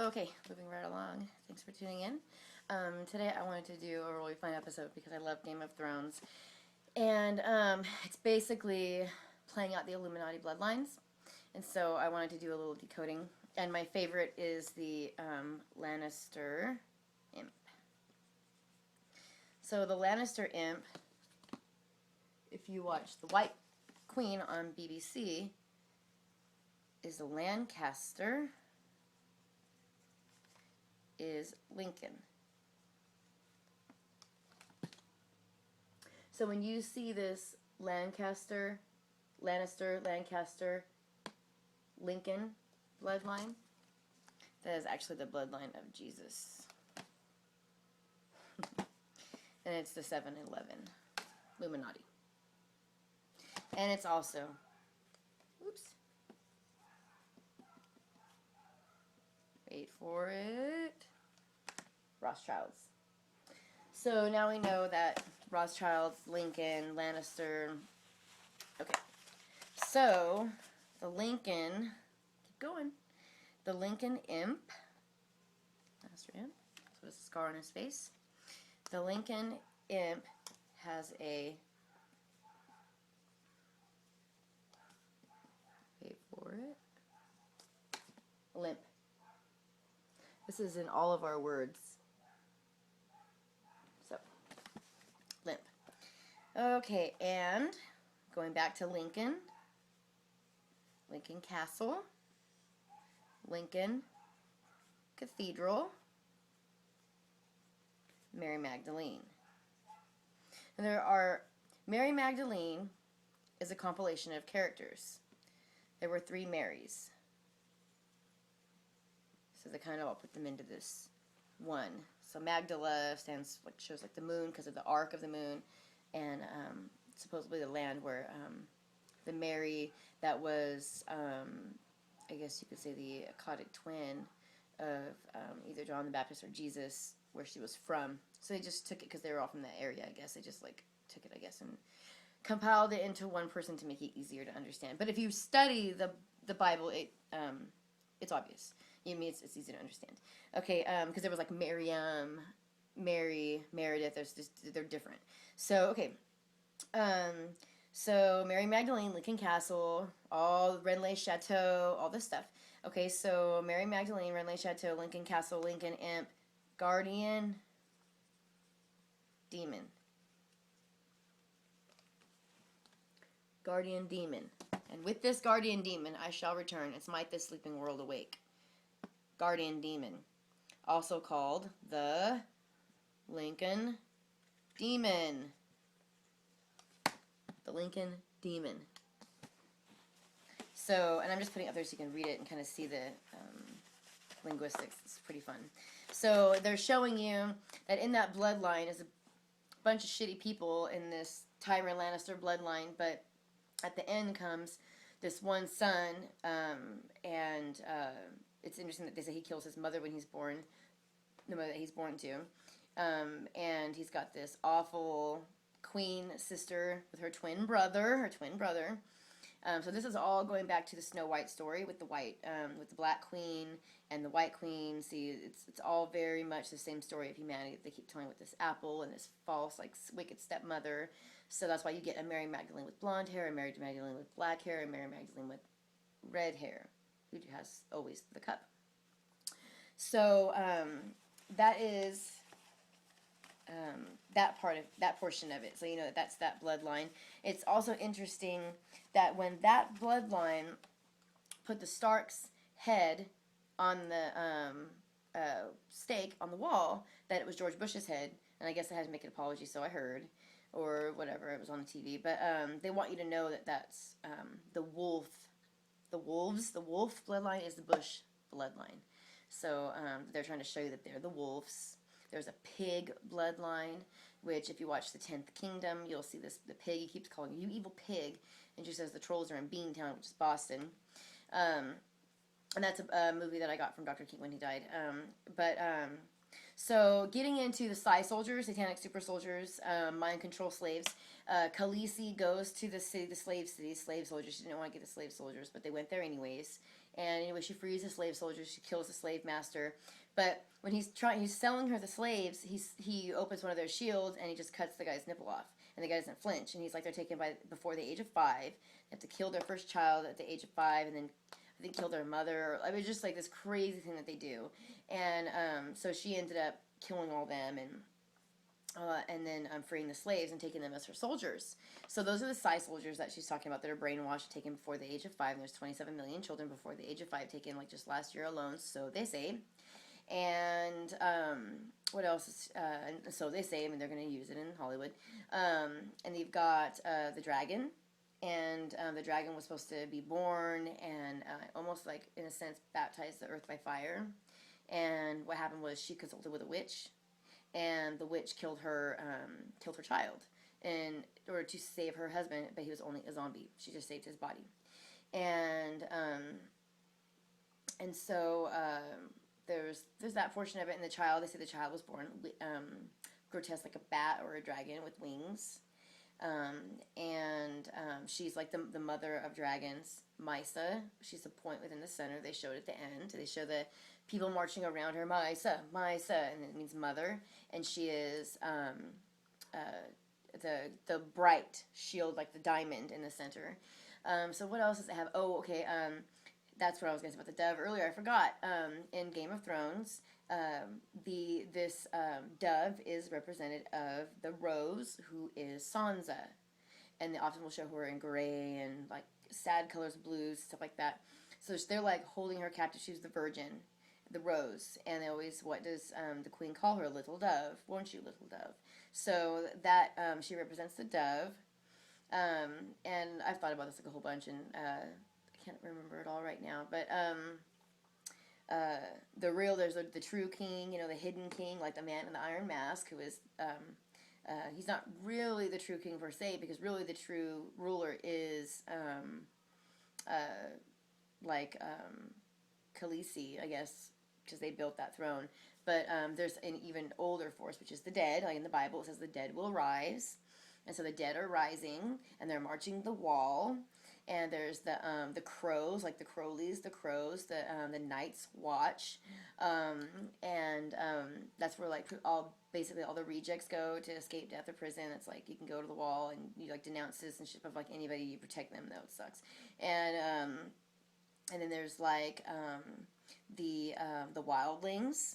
Okay, moving right along. Thanks for tuning in. Today I wanted to do a really fun episode because I love Game of Thrones. And it's basically playing out the Illuminati bloodlines. And so I wanted to do a little decoding. And my favorite is the Lanister imp. So the Lanister imp, if you watch The White Queen on BBC, is a Lancaster, is Lincoln. So when you see this Lancaster, Lannister, Lancaster, Lincoln bloodline, that is actually the bloodline of Jesus. And it's the 7-11 Illuminati. And it's also, oops, wait for it, Rothschilds. So now we know that Rothschilds, Lincoln, Lannister. Okay. So the Lincoln, keep going. The Lincoln imp, Master imp, so it's a scar on his face. The Lincoln imp has a, wait for it, limp. This is in all of our words. So, limp. Okay, and going back to Lincoln, Lincoln Castle, Lincoln Cathedral, Mary Magdalene. And there are, Mary Magdalene is a compilation of characters. There were 3 Marys. So they kind of all put them into this one. So Magdala stands, like, shows like the moon because of the arc of the moon, and supposedly the land where the Mary that was, I guess you could say, the aquatic twin of either John the Baptist or Jesus, where she was from. So they just took it because they were all from that area, I guess. They just like took it, I guess, and compiled it into one person to make it easier to understand. But if you study the Bible, it's obvious. You mean it's easy to understand. Okay, because there was like Miriam, Mary, Meredith. They're different. So okay, so Mary Magdalene, Lincoln Castle, all Renly Chateau, all this stuff. Okay, so Mary Magdalene, Renly Chateau, Lincoln Castle, Lincoln Imp, Guardian, Demon. Guardian Demon. And with this Guardian Demon I shall return and smite this sleeping world awake. Guardian Demon. Also called the Lincoln Demon. The Lincoln Demon. So, and I'm just putting it up there so you can read it and kind of see the linguistics. It's pretty fun. So they're showing you that in that bloodline is a bunch of shitty people in this Tywin Lannister bloodline, but at the end comes this one son, and it's interesting that they say he kills his mother when he's born, the mother that he's born to, and he's got this awful queen sister with her twin brother, so this is all going back to the Snow White story with the with the Black Queen and the White Queen. See, it's all very much the same story of humanity. They keep telling with this apple and this false, like, wicked stepmother. So that's why you get a Mary Magdalene with blonde hair, a Mary Magdalene with black hair, and Mary Magdalene with red hair, who has always the cup. So that is that portion of it. So you know that's that bloodline. It's also interesting that when that bloodline put the Stark's head on the stake on the wall, that it was George Bush's head, and I guess they had to make an apology, so I heard, or whatever, it was on the TV. But they want you to know that that's the wolf. The wolf bloodline is the Bush bloodline. So they're trying to show you that they're the wolves. There's a pig bloodline, which if you watch the 10th Kingdom, you'll see this. The pig, he keeps calling you evil pig, and she says the trolls are in Beantown, which is Boston. And that's a movie that I got from Dr. King when he died. So getting into the Psy soldiers, satanic super soldiers, mind control slaves, Khaleesi goes to the slave city, slave soldiers. She didn't want to get the slave soldiers, but they went there anyways. And anyway, she frees the slave soldiers. She kills the slave master. But when he's selling her the slaves. He opens one of their shields and he just cuts the guy's nipple off. And the guy doesn't flinch. And he's like, they're taken before the age of 5. They have to kill their first child at the age of 5, and then I think kill their mother. I mean, just like this crazy thing that they do. And so she ended up killing all them and then freeing the slaves and taking them as her soldiers. So those are the Psy soldiers that she's talking about that are brainwashed, taken before the age of 5. And there's 27 million children before the age of 5 taken, like just last year alone. So they say. And what else? So they say, I mean, they're going to use it in Hollywood. And you've got the dragon. And the dragon was supposed to be born and almost like, in a sense, baptize the earth by fire. And what happened was she consulted with a witch. And the witch killed her child in order to save her husband, but he was only a zombie. She just saved his body. And so there's that portion of it. And the child, they say the child was born grotesque like a bat or a dragon with wings. She's like the mother of dragons, Mysa. She's the point within the center. They showed at the end. They show the people marching around her, Mysa, and it means mother. And she is the bright shield, like the diamond in the center. So what else does it have? Oh, okay. That's what I was going to say about the dove earlier. I forgot. In Game of Thrones, this dove is represented of the rose, who is Sansa, and they often will show her in gray and like sad colors, blues, stuff like that. So they're like holding her captive. She's the virgin, the rose, and they always, what does the queen call her? Little dove, won't you, little dove? So that she represents the dove, and I've thought about this like a whole bunch, and I can't remember it all right now, but there's the true king, the hidden king, like the man in the iron mask, who is he's not really the true king per se, because really the true ruler is Khaleesi, I guess, because they built that throne. But there's an even older force, which is the dead. Like in the Bible, it says the dead will rise, and so the dead are rising, and they're marching the wall. And there's the crows, like the Crowleys, the crows, the Night's Watch, and that's where like basically all the rejects go to escape death or prison. It's like you can go to the wall and you like denounce citizenship of like anybody, you protect them, though it sucks. And then there's like the wildlings.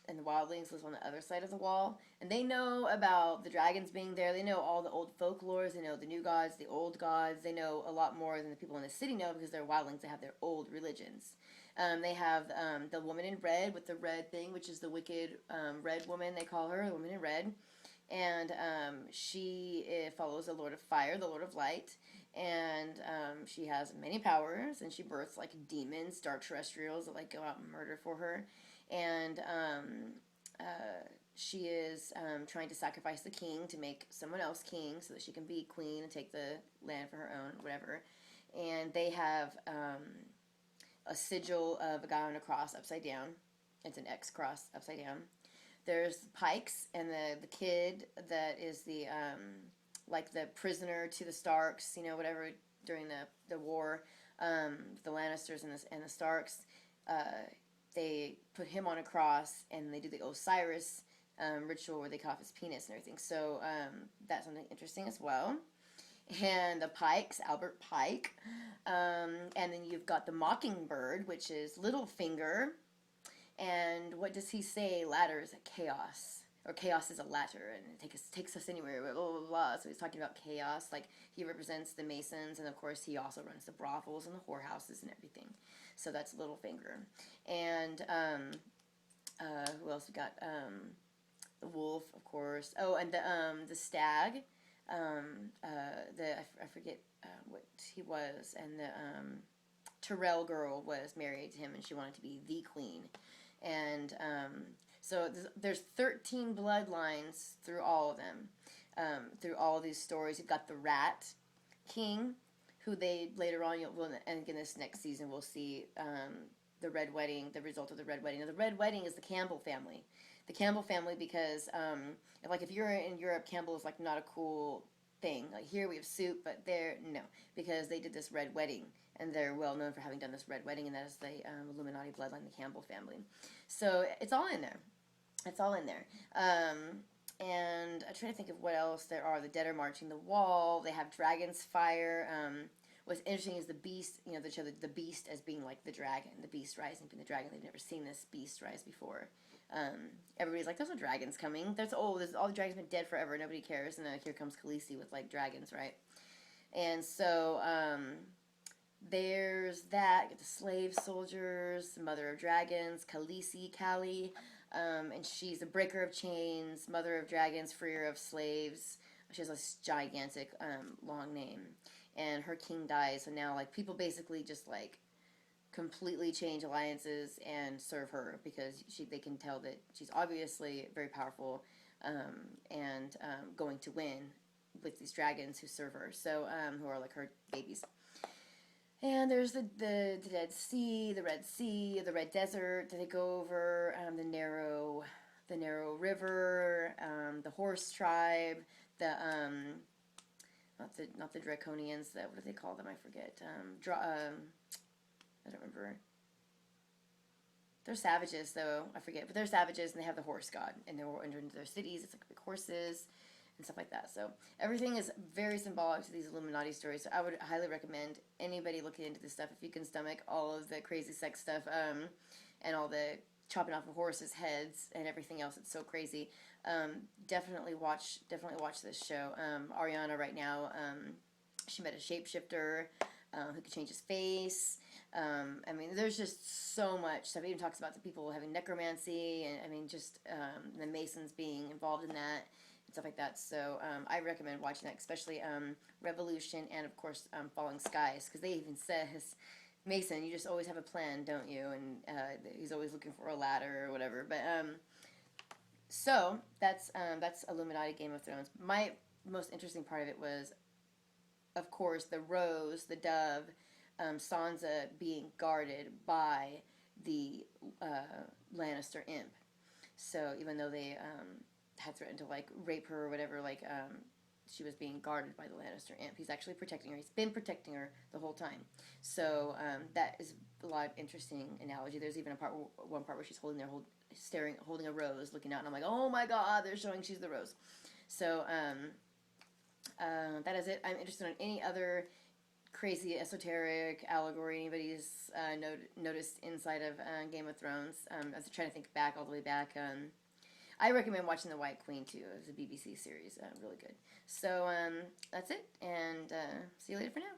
And the wildlings live on the other side of the wall. And they know about the dragons being there. They know all the old folklores. They know the new gods, the old gods. They know a lot more than the people in the city know, because they're wildlings. They have their old religions. They have the woman in red with the red thing, which is the wicked red woman, they call her, the woman in red. And she follows the Lord of Fire, the Lord of Light. And she has many powers. And she births like demons, dark terrestrials that like go out and murder for her. And she is trying to sacrifice the king to make someone else king so that she can be queen and take the land for her own, whatever. And they have a sigil of a guy on a cross upside down. It's an X cross upside down. There's pikes, and the kid that is the like the prisoner to the Starks, whatever, during the war, the Lannisters and the Starks. They put him on a cross, and they do the Osiris ritual where they cut off his penis and everything. So that's something interesting as well. And the Pikes, Albert Pike. And then you've got the Mockingbird, which is Littlefinger. And what does he say? Ladder is a chaos. Or chaos is a ladder, and it takes us anywhere, blah, blah, blah, blah. So he's talking about chaos. Like, he represents the Masons, and of course he also runs the brothels and the whorehouses and everything. So that's Littlefinger. And who else we got? The wolf, of course. Oh, and the stag. I forget what he was. And the Tyrell girl was married to him, and she wanted to be the queen. And so there's 13 bloodlines through all of them, through all of these stories. You've got the Rat King, who they later on, and again this next season, we'll see the Red Wedding, the result of the Red Wedding. Now, the Red Wedding is the Campbell family. The Campbell family, because if you're in Europe, Campbell is like not a cool thing. Like here we have soup, but there, no. Because they did this red wedding, and they're well known for having done this red wedding, and that is the Illuminati bloodline, the Campbell family. So it's all in there. It's all in there. And I'm trying to think of what else there are. The dead are marching the wall. They have dragon's fire. What's interesting is the beast, you know, they show the beast as being like the dragon, the beast rising being the dragon. They've never seen this beast rise before. Everybody's like, there's no dragons coming. There's all the dragons have been dead forever. Nobody cares. And then here comes Khaleesi with like dragons, right? And so there's that. Get the slave soldiers, mother of dragons, Khaleesi, Callie, and she's a breaker of chains, mother of dragons, freer of slaves. She has this gigantic long name. And her king dies, so now like people basically just like completely change alliances and serve her because they can tell that she's obviously very powerful and going to win with these dragons who serve her, so who are like her babies. And there's the Dead Sea, the Red Sea, the Red Desert that they go over, the narrow river, the horse tribe, the not the Draconians. That what do they call them? I forget. I don't remember. They're savages, though. I forget. But they're savages, and they have the horse god. And they're under into their cities. It's like big horses and stuff like that. So everything is very symbolic to these Illuminati stories. So I would highly recommend anybody looking into this stuff, if you can stomach all of the crazy sex stuff and all the chopping off of horses' heads and everything else. It's so crazy. Definitely watch this show. Ariana right now, she met a shapeshifter who could change his face. I mean, there's just so much stuff. It even talks about the people having necromancy, and I mean, just the Masons being involved in that and stuff like that. So I recommend watching that, especially Revolution and, of course, Falling Skies, because they even says, Mason, you just always have a plan, don't you? And he's always looking for a ladder or whatever. But so that's Illuminati Game of Thrones. My most interesting part of it was, of course, the rose, the dove, Sansa being guarded by the Lannister imp. So even though they had threatened to like rape her or whatever, like she was being guarded by the Lannister imp. He's actually protecting her. He's been protecting her the whole time. So that is a lot of interesting analogy. There's even one part where she's holding a rose, looking out, and I'm like, oh my god, they're showing she's the rose. So that is it. I'm interested in any other crazy esoteric allegory anybody's noticed inside of Game of Thrones. I was trying to think back all the way back. I recommend watching The White Queen too. It's a BBC series, really good. So that's it, and see you later for now.